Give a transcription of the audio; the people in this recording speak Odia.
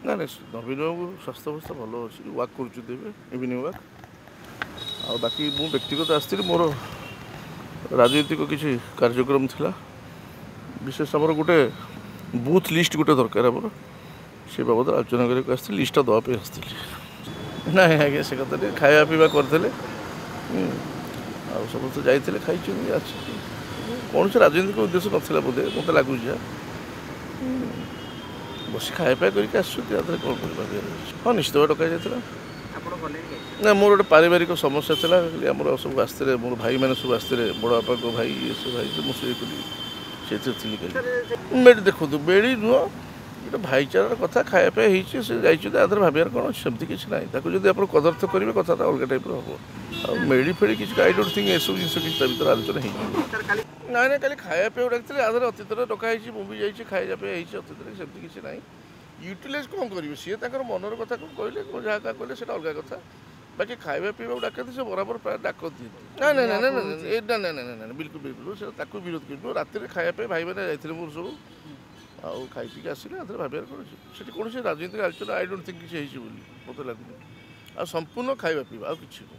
ନା ନା ନବୀନ ବାବୁ ସ୍ୱାସ୍ଥ୍ୟ ଅବସ୍ଥା ଭଲ ଅଛି, ୱାକ୍ କରୁଛନ୍ତି ଏବେ ଇଭିନିଂ ୱାକ୍। ଆଉ ବାକି ମୁଁ ବ୍ୟକ୍ତିଗତ ଆସିଥିଲି, ମୋର ରାଜନୈତିକ କିଛି କାର୍ଯ୍ୟକ୍ରମ ଥିଲା, ବିଶେଷ ଆମର ଗୋଟେ ବୁଥ୍ ଲିଷ୍ଟ ଗୋଟେ ଦରକାର ଆମର, ସେ ବାବଦରେ ଆଲୋଚନା କରିବାକୁ ଆସିଥିଲି, ଲିଷ୍ଟଟା ଦେବା ପାଇଁ ଆସିଥିଲି। ନାଇଁ ଆଜ୍ଞା ସେ କଥା ଟିକେ ଖାଇବା ପିଇବା କରିଥିଲେ, ଆଉ ସମସ୍ତେ ଯାଇଥିଲେ ଖାଇଛନ୍ତି ଆସିଛି, କୌଣସି ରାଜନୈତିକ ଉଦ୍ଦେଶ୍ୟ ନଥିଲା ବୋଧେ ମୋତେ ଲାଗୁଛି ଯାହା। ବସି ଖାଇବା ପିଇବା କରିକି ଆସୁଛନ୍ତି, ତା ଦେହରେ କ'ଣ କରିବା। ହଁ ନିଶ୍ଚିତ ଭାବେ ଡକା ଯାଇଥିଲା। ନା ମୋର ଗୋଟେ ପାରିବାରିକ ସମସ୍ୟା ଥିଲା, ଆମର ସବୁ ଆସିଥିଲେ, ମୋର ଭାଇମାନେ ସବୁ ଆସିଥିଲେ, ବଡ଼ ବାପାଙ୍କ ଭାଇ ଇଏ ସବୁ ଭାଇ, ମୁଁ ସେ କଲି ସେଇଥିରେ ଥିଲି କାଲି। ମେଡ଼ି ଦେଖନ୍ତୁ ମେଡ଼ି ନୁହଁ, ଗୋଟେ ଭାଇଚାରାର କଥା, ଖାଇବା ପିଇବା ହେଇଛି, ସେ ଯାଇଛନ୍ତି, ତା ଦେହରେ ଭାବିବାର କ'ଣ ଅଛି, ସେମିତି କିଛି ନାହିଁ। ତାକୁ ଯଦି ଆପଣ କଦର୍ଥ କରିବେ କଥାଟା ଅଲଗା ଟାଇପ୍ର ହେବ। ଆଉ ମେଡ଼ି ଫେଡ଼ି କିଛି ଆଇ ଡୋଣ୍ଟ ଥିଙ୍କ ଏସବୁ ଜିନିଷ କିଛି ତା ଭିତରେ ଆଲୋଚନା ହେଇଛି। ନାଇଁ ନାଇଁ କାଲି ଖାଇବା ପିଇବା ଡାକିଥିଲେ, ଆ ଦେହରେ ଅତୀତରେ ଡକା ହେଇଛି, ମୁଁ ବି ଯାଇଛି, ଖାଇବା ପିଇବା ହେଇଛି ଅତୀତରେ, ସେମିତି କିଛି ନାହିଁ। ୟୁଟିଲାଇଜ୍ କ'ଣ କରିବେ, ସିଏ ତାଙ୍କର ମନର କଥା କ'ଣ କହିଲେ, ଯାହା କାହା କହିଲେ ସେଇଟା ଅଲଗା କଥା। ବାକି ଖାଇବା ପିଇବାକୁ ଡାକନ୍ତି, ସେ ବରାବର ପ୍ରାୟ ଡାକନ୍ତି। ନା ନା ନା ନା ନା ନା ନା ବିଲକୁଲ ବିଲକୁଲ ସେ ତାକୁ ବିରୋଧ କରିବୁ। ରାତିରେ ଖାଇବା ପାଇଁ ଭାଇମାନେ ଯାଇଥିଲେ ମୋର ସବୁ, ଆଉ ଖାଇ ପିଇକି ଆସିଲେ, ଆ ଦେହରେ ଭାବିବାର କ'ଣ ଅଛି। ସେଠି କୌଣସି ରାଜନୈତିକ ଆଲୋଚନା ଆଇ ଡୋଣ୍ଟ ଥିଙ୍କ କିଛି ହେଇଛି ବୋଲି ମୋତେ ଲାଗୁନି। ଆଉ ସମ୍ପୂର୍ଣ୍ଣ ଖାଇବା ପିଇବା, ଆଉ କିଛି ନୁହଁ।